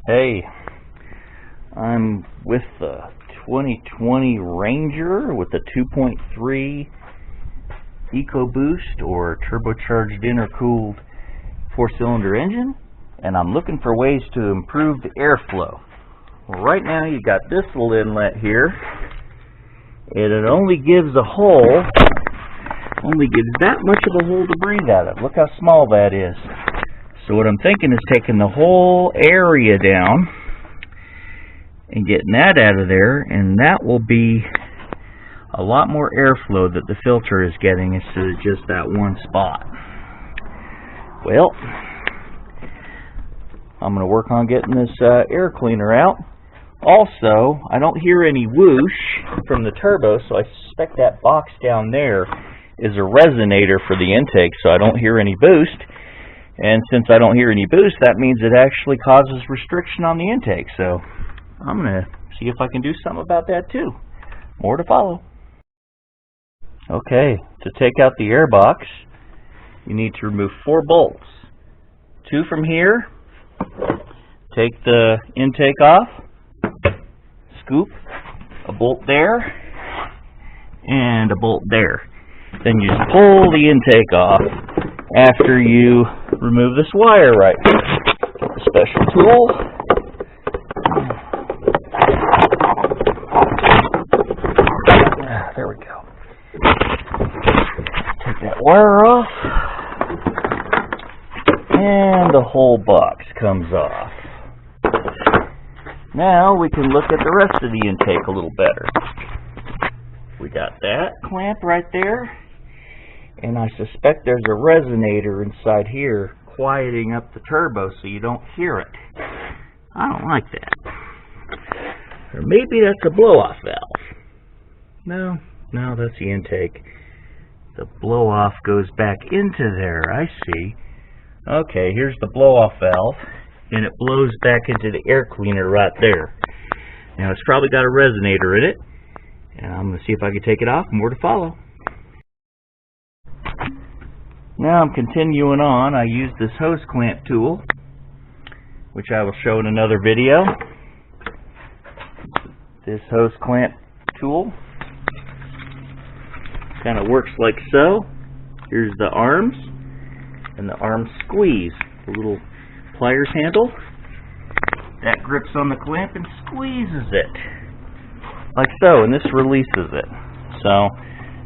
Hey, I'm with the 2020 Ranger with the 2.3 Ecoboost or turbocharged intercooled 4-cylinder engine, and I'm looking for ways to improve the airflow. Well, right now you got this little inlet here, and it only gives that much of a hole to breathe out of. Look how small that is. So what I'm thinking is taking the whole area down and getting that out of there, and that will be a lot more airflow that the filter is getting instead of just that one spot. Well, I'm going to work on getting this air cleaner out. Also, I don't hear any whoosh from the turbo, so I suspect that box down there is a resonator for the intake, so I don't hear any boost. And since I don't hear any boost, that means it actually causes restriction on the intake. So I'm going to see if I can do something about that too. More to follow. Okay, to take out the air box, you need to remove 4 bolts. 2 from here. Take the intake off. Scoop a bolt there and a bolt there. Then you just pull the intake off after you remove this wire right here. A special tool. There we go. Take that wire off, and the whole box comes off. Now we can look at the rest of the intake a little better. We got that clamp right there, and I suspect there's a resonator inside here quieting up the turbo so you don't hear it. I don't like that. Or maybe that's a blow-off valve. No, that's the intake. The blow-off goes back into there. I see. Okay, here's the blow-off valve, and it blows back into the air cleaner right there. Now it's probably got a resonator in it, and I'm going to see if I can take it off. More to follow. Now I'm continuing on. I use this hose clamp tool, which I will show in another video. This hose clamp tool kind of works like so. Here's the arms, and the arms squeeze. The little pliers handle that grips on the clamp and squeezes it like so, and this releases it. So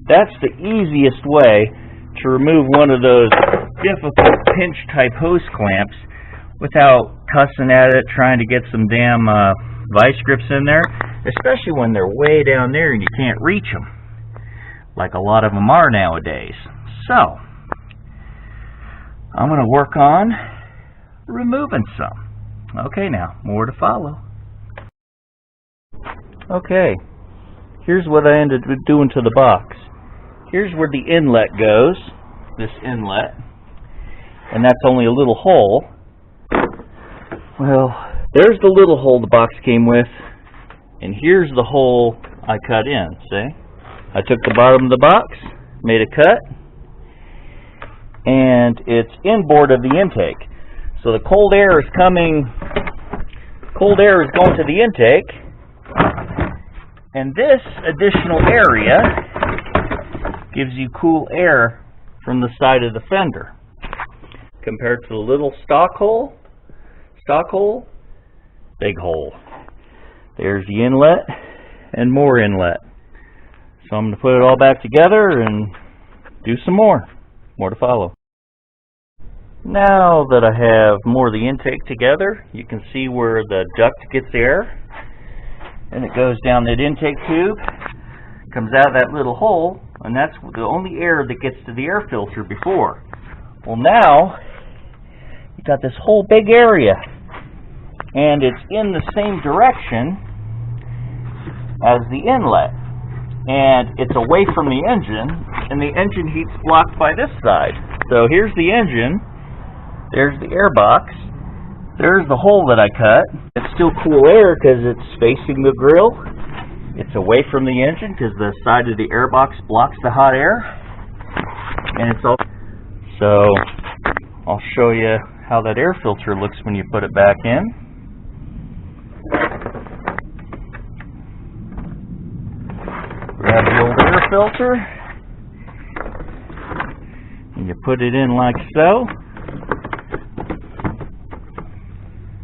that's the easiest way to remove one of those difficult pinch type hose clamps without cussing at it, trying to get some damn vice grips in there, especially when they're way down there and you can't reach them, like a lot of them are nowadays. So I'm going to work on removing some. Okay, now more to follow. Okay, here's what I ended up doing to the box. Here's where the inlet goes, this inlet, and that's only a little hole. Well, there's the little hole the box came with, and here's the hole I cut in, see? I took the bottom of the box, made a cut, and it's inboard of the intake. So the cold air is going to the intake, and this additional area gives you cool air from the side of the fender. Compared to the little stock hole, big hole. There's the inlet and more inlet. So I'm going to put it all back together and do some more. More to follow. Now that I have more of the intake together, you can see where the duct gets air, and it goes down that intake tube, comes out of that little hole, and that's the only air that gets to the air filter before. Well, now you got this whole big area, and it's in the same direction as the inlet, and it's away from the engine, and the engine heat's blocked by this side. So here's the engine, there's the air box, there's the hole that I cut. It's still cool air because it's facing the grill. It's away from the engine because the side of the air box blocks the hot air, and it's all. So I'll show you how that air filter looks when you put it back in. Grab the old air filter, and you put it in like so.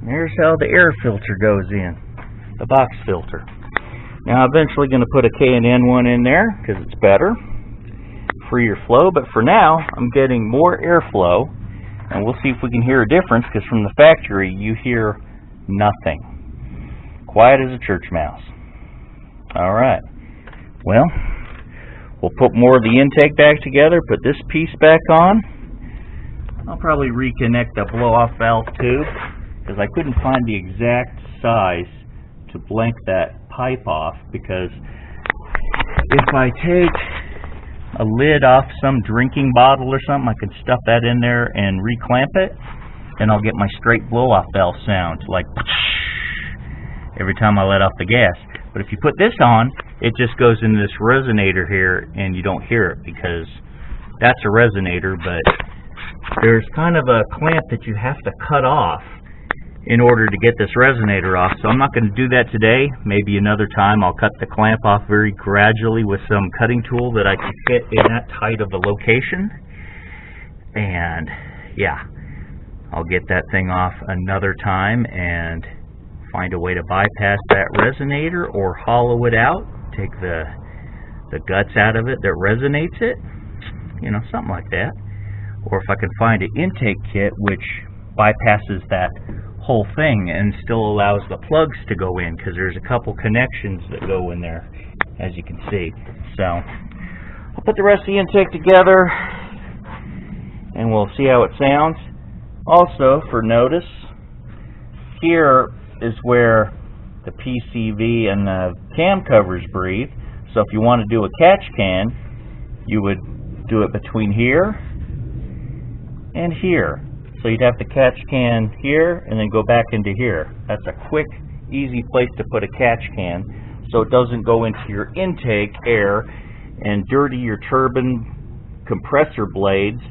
And there's how the air filter goes in, the box filter. Now I'm eventually going to put a K&N one in there because it's better, freer flow, but for now I'm getting more airflow, and we'll see if we can hear a difference, because from the factory you hear nothing. Quiet as a church mouse. Alright, well, we'll put more of the intake back together, put this piece back on. I'll probably reconnect the blow-off valve tube, because I couldn't find the exact size to blank that pipe off, because if I take a lid off some drinking bottle or something, I can stuff that in there and reclamp it, and I'll get my straight blow-off valve sound, like every time I let off the gas. But if you put this on, it just goes into this resonator here, and you don't hear it, because that's a resonator, but there's kind of a clamp that you have to cut off in order to get this resonator off. So I'm not going to do that today. Maybe another time I'll cut the clamp off very gradually with some cutting tool that I can fit in that tight of a location. And yeah, I'll get that thing off another time and find a way to bypass that resonator or hollow it out, take the guts out of it that resonates it, you know, something like that. Or if I can find an intake kit which bypasses that whole thing and still allows the plugs to go in, because there's a couple connections that go in there, as you can see. So I'll put the rest of the intake together and we'll see how it sounds. Also, for notice, here is where the PCV and the cam covers breathe. So if you want to do a catch can, you would do it between here and here. So you'd have to catch can here and then go back into here. That's a quick, easy place to put a catch can, so it doesn't go into your intake air and dirty your turbine compressor blades,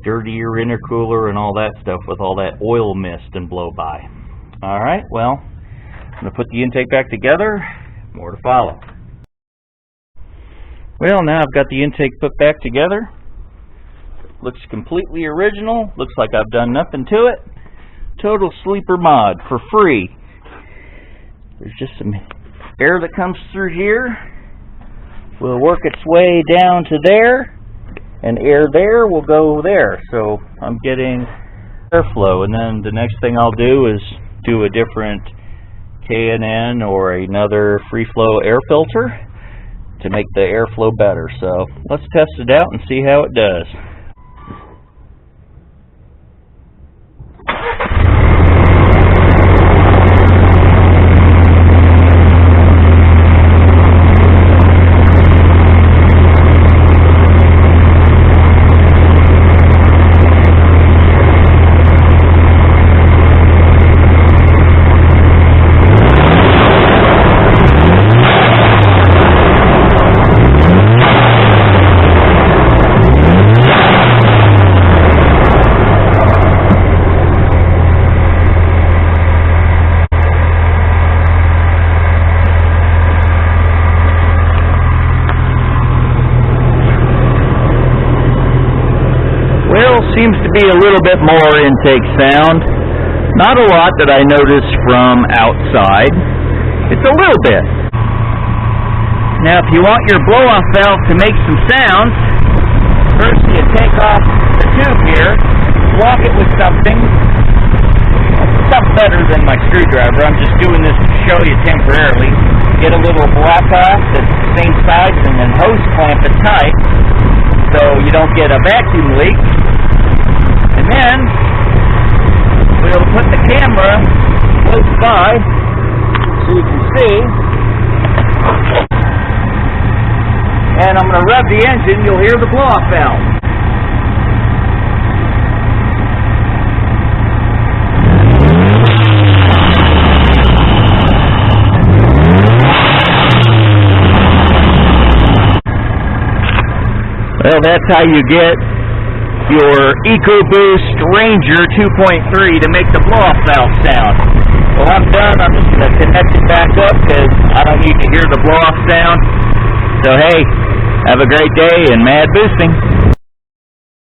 dirty your intercooler and all that stuff with all that oil mist and blow by. Alright, well, I'm going to put the intake back together. More to follow. Well, now I've got the intake put back together. Looks completely original. Looks like I've done nothing to it. Total sleeper mod for free. There's just some air that comes through here. Will work its way down to there, and air there will go there. So I'm getting airflow, and then the next thing I'll do is do a different K&N or another free flow air filter to make the airflow better. So let's test it out and see how it does. Seems to be a little bit more intake sound. Not a lot that I noticed from outside. It's a little bit. Now if you want your blow-off valve to make some sounds, first you take off the tube here, block it with something. Something better than my screwdriver. I'm just doing this to show you temporarily. Get a little block off that's the same size and then hose clamp it tight so you don't get a vacuum leak. And then we'll put the camera close by so you can see. And I'm going to rev the engine. You'll hear the blow-off valve. Well, that's how you get your Ecoboost Ranger 2.3 to make the blow-off valve sound. Well, I'm done. I'm just going to connect it back up because I don't need to hear the blow-off sound. So hey, have a great day and mad boosting.